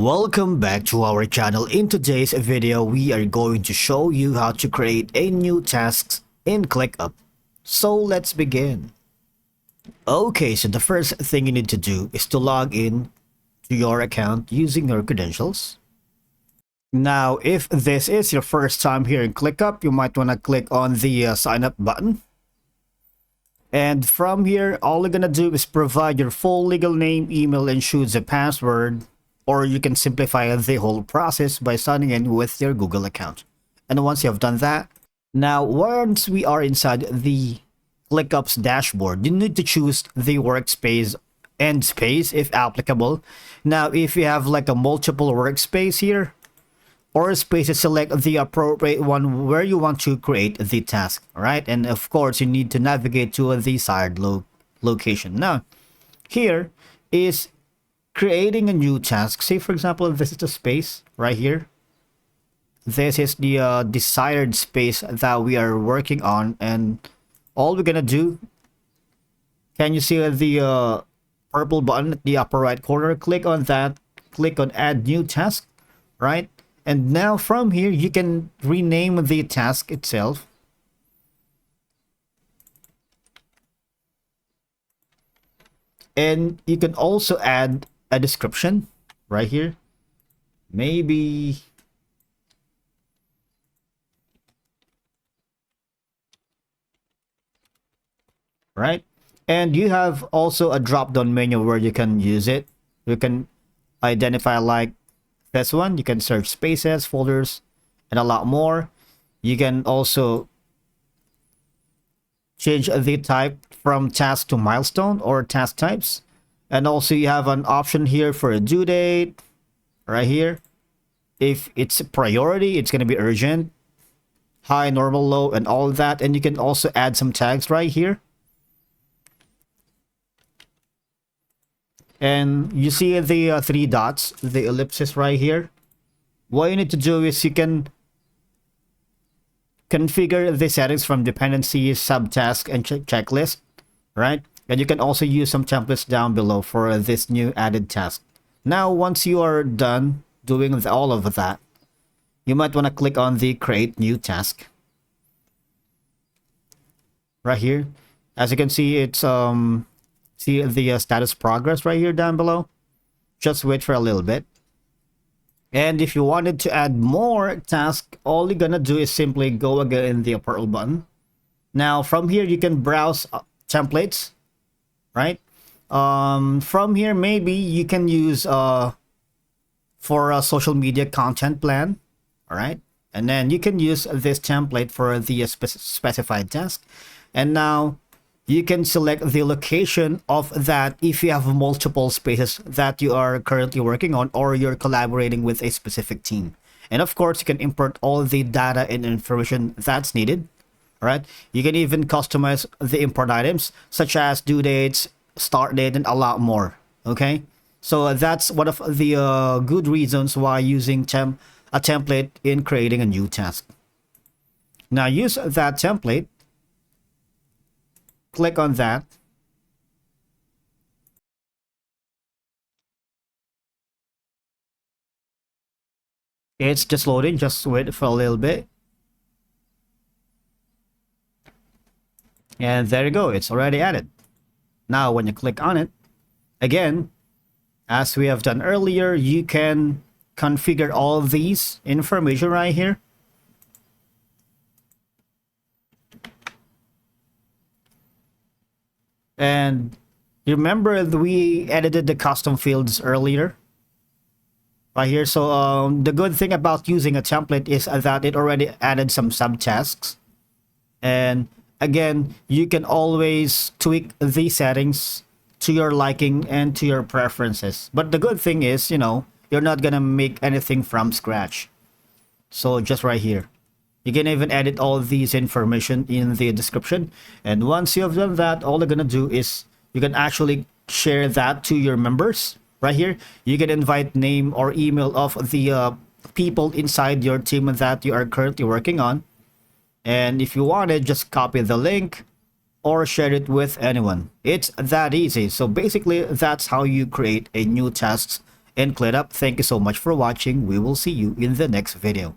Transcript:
Welcome back to our channel. In today's video, we are going to show you how to create a new task in Clickup. So let's begin. Okay, so the first thing you need to do is to log in to your account using your credentials. Now, if this is your first time here in Clickup, you might want to click on the sign up button. And from here, all you're gonna do is provide your full legal name, email, and choose a password. Or you can simplify the whole process by signing in with your Google account. And once you have done that, now once we are inside the ClickUp's dashboard, you need to choose the workspace and space if applicable. Now, if you have like a multiple workspace here, or spaces, select the appropriate one where you want to create the task, right? And of course, you need to navigate to the desired location. Now, here is creating a new task. Say, for example, this is the space right here. This is the desired space that we are working on. And all we're gonna do, can you see the purple button at the upper right corner? Click on that, click on add new task, right? And now from here, you can rename the task itself. And you can also add a description right here. Maybe right, and you have also a drop down menu where you can use it. You can identify like this one. You can search spaces, folders, and a lot more. You can also change the type from task to milestone or task types. And also you have an option here for a due date right here. If it's a priority, it's going to be urgent, high, normal, low, and all that. And you can also add some tags right here. And you see the three dots, the ellipses right here. What you need to do is you can configure the settings from dependencies, subtask, and checklist, right? And you can also use some templates down below for this new added task. Now, once you are done doing all of that, you might want to click on the create new task right here. As you can see, it's see the status progress right here down below. Just wait for a little bit. And if you wanted to add more tasks, all you're gonna do is simply go again in the purple button. Now from here, you can browse templates, right? From here, maybe you can use for a social media content plan, all right? And then you can use this template for the specified task. And now you can select the location of that if you have multiple spaces that you are currently working on or you're collaborating with a specific team. And of course, you can import all the data and information that's needed. All right, you can even customize the import items such as due dates, start date, and a lot more. Okay, so that's one of the good reasons why using a template in creating a new task. Now use that template. Click on that. It's just loading. Just wait for a little bit. And there you go, it's already added. Now when you click on it, again, as we have done earlier, you can configure all these information right here. And you remember we edited the custom fields earlier right here. So the good thing about using a template is that it already added some subtasks. And again, you can always tweak the settings to your liking and to your preferences. But the good thing is, you know, you're not gonna make anything from scratch. So just right here, you can even edit all these information in the description. And once you have done that, all you're gonna do is you can actually share that to your members right here. You can invite name or email of the people inside your team that you are currently working on. And if you wanted, just copy the link or share it with anyone. It's that easy. So basically, that's how you create a new task in Clickup. Thank you so much for watching. We will see you in the next video.